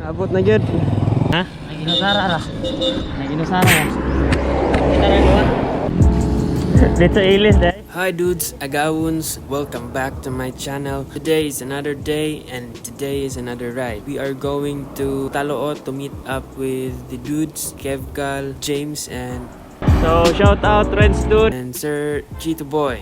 Abot na gyud. Ha? Naginusara ra. Naginusara ya. Kita ra duha. Dito ilis dai. Hi dudes, agawuns, welcome back to my channel. Today is another day and today is another ride. We are going to Taloot to meet up with the dudes, Kevcal, James and Shout out Reds dude. Sir Chito Boy.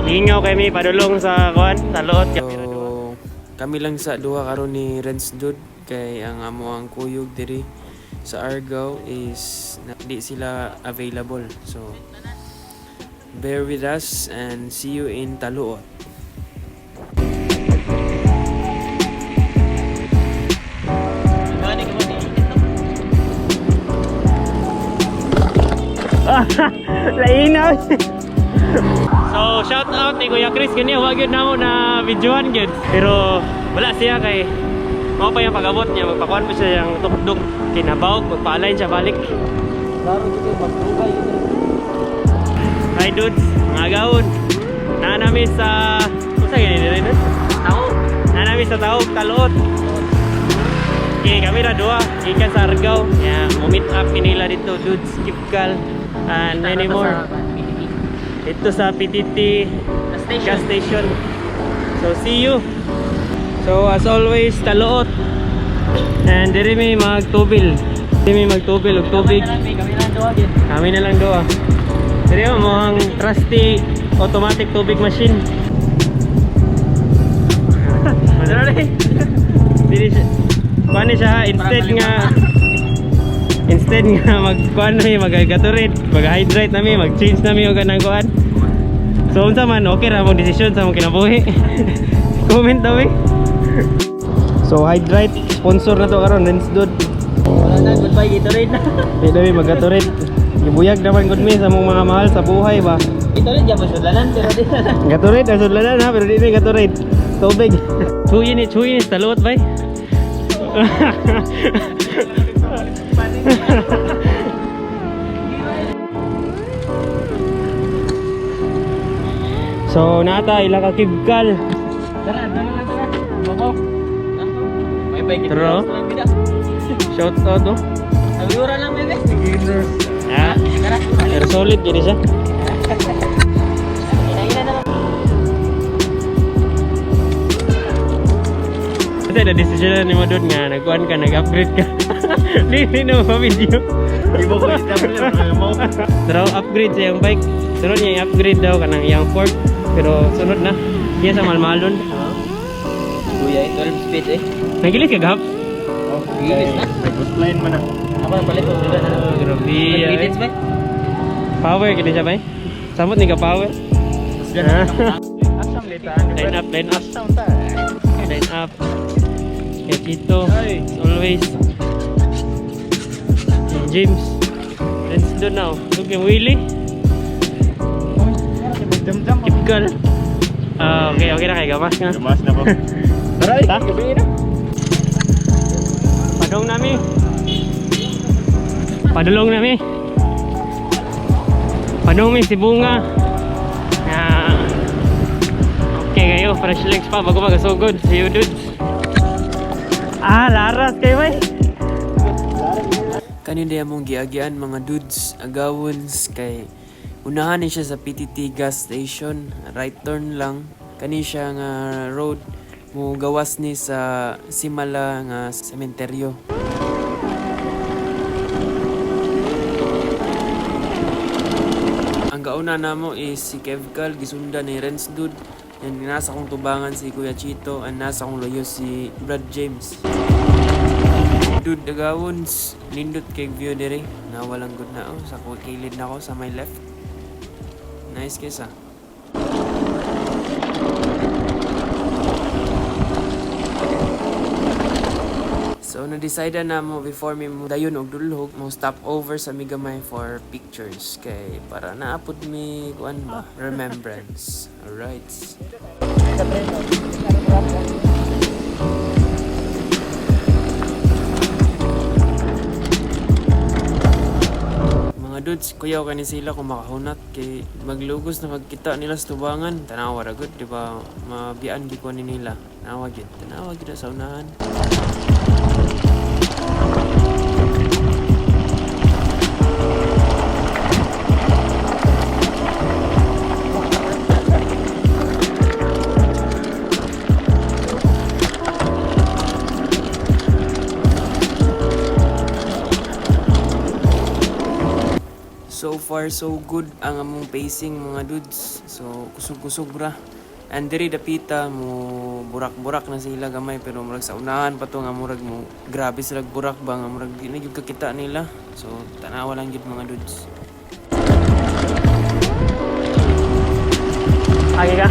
Lingaw kami padulong sa kuan, Taloot. So, kami lang sa duha karon ni Reds dude kay ang amo ang kuyog diri sa Argao is di sila available. So bear with us and see you in Taloot. Lainaw. So shout out ni Kuya Chris kani wa gyud namo na videohan gyud. Pero wala siya kay mao pa yung pag-abot niya, magpakuan pa siya yung tukdok kinabawog, magpa-align siya balik. Laro dito magdugay dito. Hi dudes, mga gawon. Nanami sa usa gani diri dudes? Tao. Nanami sa Taog, Taloot. Okay, kami ra duha ikan sa Argao. Yeah, meet up nila dito dudes, Kevcal and many more. Ito sa PTT gas station. So see you. So as always, Taloot. And diri may magtubil. Diri may magtubil og tubig. Kami lang duha gid. Kami na lang doa. Diri mo ang trusty automatic tubig machine. Madali. Diri siya. Kuan siya instead nga magkuan nami mag-gatorade, mag-hydrate nami, mag-change nami og kanang kuan. So unsa man okay ra mo desisyon sa mong kinabuhi. Comment daw eh. So hydrate sponsor na to karon Reds dude. Wala na goodbye Gatorade na. Di daw maggatorade. Gibuyag naman gud mi sa mong mga mahal sa buhay ba. Gatorade jamo sudlanan pero di na. Gatorade ang sudlanan ha, pero di na Gatorade. Tubig. 2 units Taloot bay. So nata ila ka Kevcal. Tara. Bako. May bike dito. Tara. Shout out do. Awira lang bebe. Ah, Tara. pero solid gini siya. Ina na. Ito na decision ni mo doon nga nagkuhan ka, nag-upgrade ka. Hindi na ma-video. Ibo ko istabler mo. Pero upgrade sa yung bike. Sunod niya yung upgrade daw ka ng yung Ford. Pero sunod na. Iya sa malmalon. Kuya, 12 speed eh. Nagilis ka gahap? Oh, gilis na. Line mo na. Apa ang palit ko sila na. Grabe. Minutes ba? Power kini siya ba? Samot ni ka power. Asam litaan. Line up. Line up. Kaya Chito. As always. James. Let's do now. Look yung Willie. Kevcal. Okay na kayo. Gamas na. Mas na po. Aray, gabi na. Padong nami. Padulong nami. Padong mi si Bunga. Okay kayo, fresh legs pa bago magasugod. See you dudes. Laras kayo bay. Kanina mong giagian mga dudes, agawons kay unahan ni siya sa PTT gas station, right turn lang. Kani siya nga road mo gawas ni sa Simala nga sementeryo. Ang gauna namo is si Kevcal, gisunda ni Reds dude. And nasa kong tubangan si Kuya Chito and nasa kong loyo si Brad James. Dude, dagawons, nindot kay view diri. Nawalang good na sa kilid na ako sa my left. Nice kesa. So na-decide na mo before mi mo dayon og dulhog mo stop over sa Migamay for pictures kay para naapod mi kuan ba remembrance. Alright. dudes, kuyaw ka ni sila kung makahunat kay maglugos na magkita nila sa tubangan. Tanawa ra gud, di ba? Mabiyaan gi ko ni nila. Tanawa gid na sa unahan. So far so good ang among pacing mga dudes. So kusog-kusog ra. And diri dapita mo burak-burak na sila gamay pero murag sa unahan pa to nga murag mo grabe sila burak ba nga murag di na gyud kakita nila. So tanawa lang gyud mga dudes. Agi ka?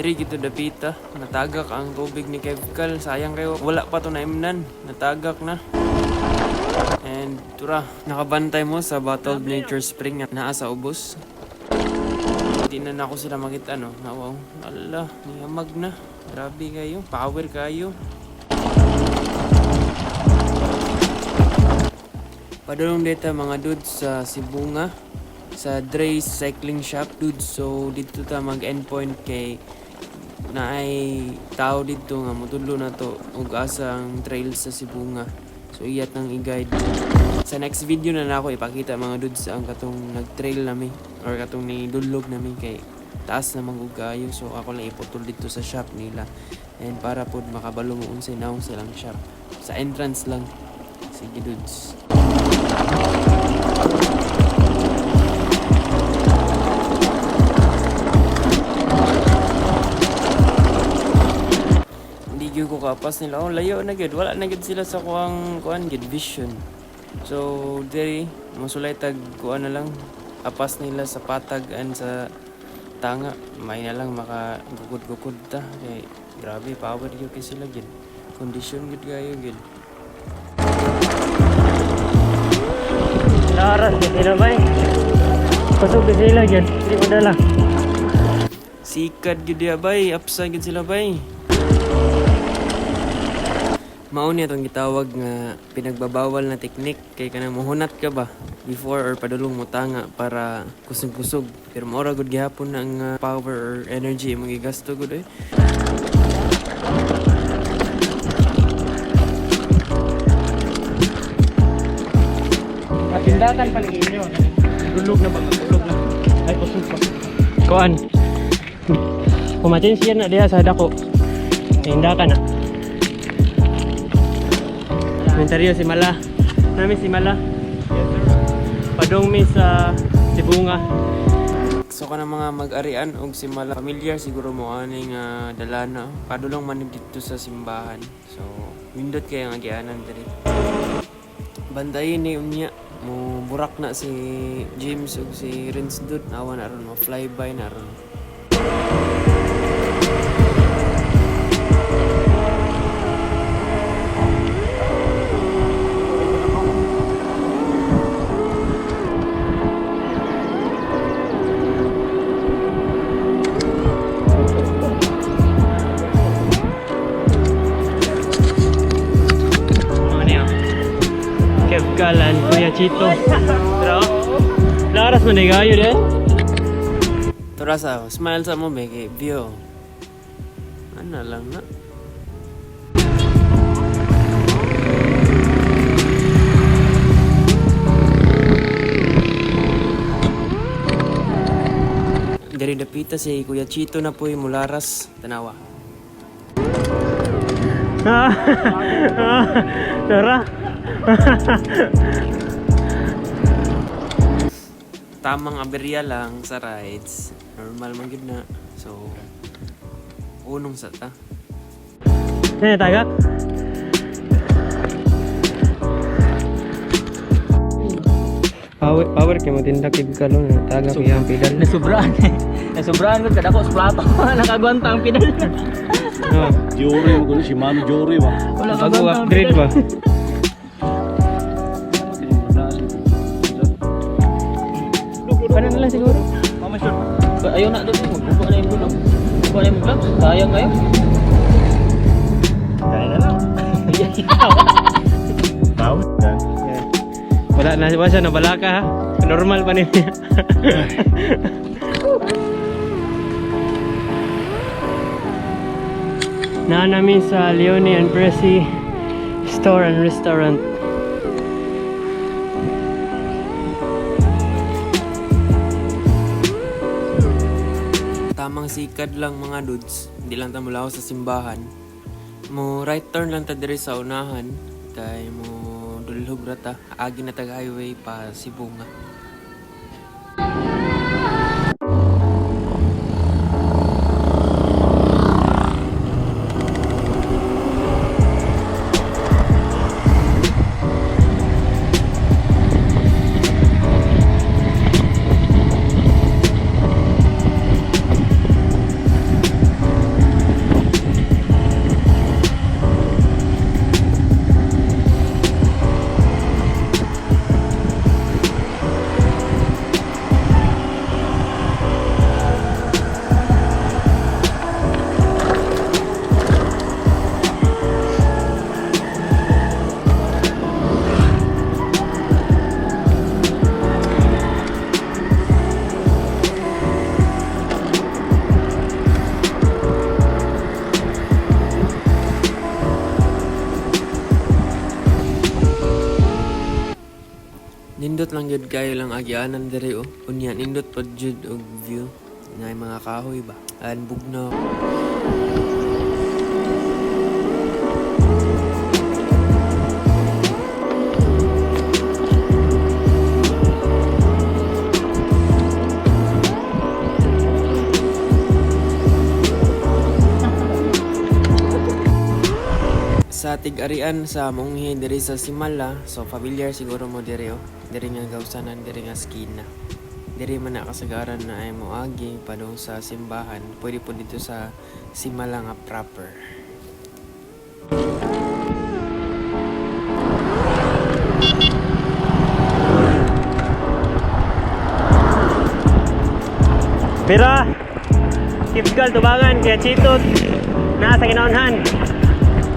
Diri gito dapita, natagak ang tubig ni Kevkal. Sayang kayo, wala pa to naimnan. Natagak na. And tura, nakabantay mo sa Bottled Nature Spring na naa sa ubos. Hindi na ako sila makita, no? Nawaw, ala, niyamag na. Grabe kayo, power kayo. Padulong dito mga dudes sa Sibunga, sa Dre's Cycling Shop, dudes. So dito ta mag-endpoint kay na ay tao dito nga motulo na to ug asa ang trail sa Sibunga. So iyat nang i-guide. Sa next video na nako ipakita mga dudes ang katong nag-trail nami or katong ni dulog nami kay taas na mangugayo. So ako lang iputol dito sa shop nila. And para pod makabalo mo unsay naong silang shop. Sa entrance lang. Sige dudes. Ko kapas nila, oh layo na gid, wala na gid sila sa kuang gid vision. So diri mosulay tag kuan na lang apas nila sa patag and sa tanga, may na lang maka gugud-gugud ta kay grabe power gyud kay sila gid. Condition gid kayo gid. Laras gid sila bay. Pasok gid sila gid, di mo dala. Sikat gid dia bay, apsa gid sila bay. Mao niya itong gitawag nga pinagbabawal na teknik kay kanang mohunat ka ba before or padulong mo tanga para kusog-kusog. Pero maura gud gihapon ang power or energy mo gigasto gud eh. Tindakan pa ni inyo. Dulog na ba? Dulog na. Ay kusog pa. Kuan. Kumatin siya na diha sa dako. Tindakan na. Komentaryo si Mala. Nami si Mala. Padong mi sa Sibunga. So ka na mga mag-arian og si Mala familiar siguro mo aning dalana. Padulong man dito sa simbahan. So windot kay ang agianan diri. Bandayin ni unya mo burak na si James ug si Renz dud awan na ron mo flyby na ron. Kevkal and Kuya Chito. Pero, laras man gayo de. Tura sa smile sa mo be kay view. Ano lang na. Dari dapita si Kuya Chito na po'y mularas. Tanawa. Tara. Tamang aberya lang sa rides. Normal man gid na. So unong sa ta. Tagak. Power kay mo tindak Kevkal no tagak yung pedal. Nasubraan eh. Nasubraan ko kada ko sa plato. Nakagwanta ang pedal. Jore mo kuno si Mami Jore ba. Wala Bago upgrade ba? lang siguro. Mama sure. Ayaw na doon. Magbubuka na yung bulong. Magbubuka na yung gloves. Sayang kayo. Kaya na lang. Tawad na. Yeah. Wala na siya, nabala ka ha. Normal pa niya. Na namin sa Leone and Pressy Store and Restaurant. Tamang sikad lang mga dudes, hindi lang ta mula sa simbahan. Mo right turn lang ta diri sa unahan, kay mo dulhog ra ta, agi na tag highway pa Sibunga. Nindot lang jud kayo lang agianan diri oh. Unya nindot pod jud og view. Ngay mga kahoy ba. An bugnaw. Sa tig-arian sa munghi diri sa Simala, so familiar siguro mo diri oh. Diri nga gawsanan, diri nga skina. Diri man na kasagaran na ay moagi padung sa simbahan. Pwede po dito sa Simala nga proper. Pira! Kipgal, tubangan, kaya chitot. Nasa kinaunhan.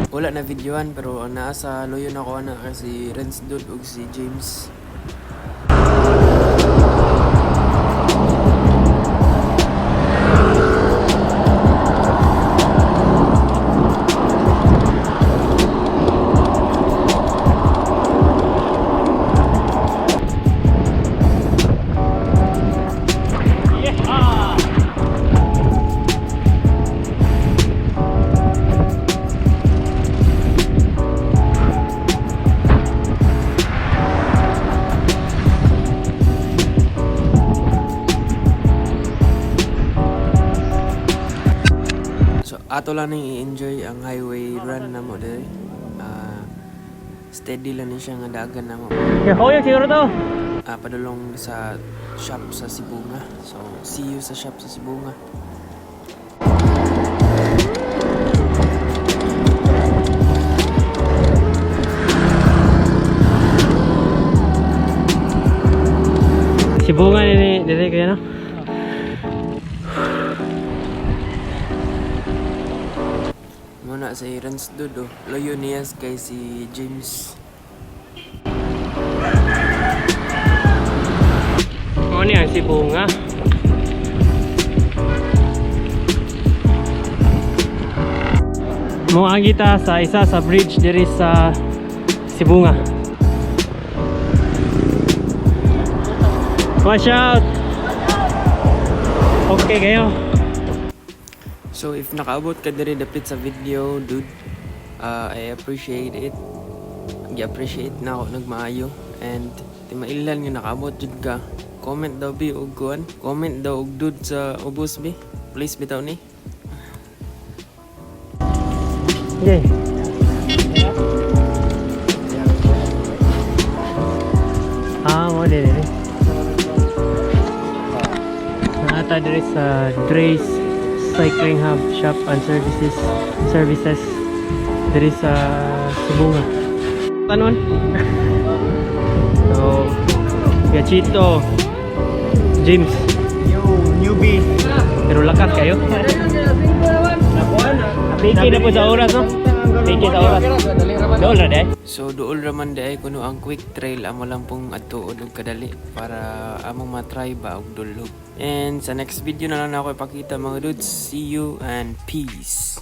Wala na videoan pero nasa loyo na ko na si Renz Dude ug si James. Ato lang nang i-enjoy ang highway run na mo dahil steady lang ni siya nga dagan na mo. Kaya koyo siguro to. Padulong sa shop sa Sibunga. So, see you sa shop sa Sibunga. Sibunga dili kaya no? Muna sa Renz Dude, loyo niya kay si James. Ano yan, Sibunga? Muagi ta sa isa sa bridge diri sa Sibunga. Watch out! Okay kayo. So if nakaabot ka diri dapit sa video, dude, I appreciate it. I-appreciate na ako nagmaayo. And timailan nga nakaabot jud ka. Comment daw bi og kuan. Comment daw og dude sa ubos bi. Please bitaw ni. Okay. Mo diri. Nata diri sa Dre's Cycling Hub Shop and Services diri sa Sibunga. Tanon. So, Gachito James. Newbie. Pero lakas kayo. Piki na po sa oras, no? Piki sa oras. Doon na deh. So dool raman day kuno ang quick trail amo lang pong adtuod og kadali para among matry ba og dulog. And sa next video na lang ako ipakita mga dudes. See you and peace.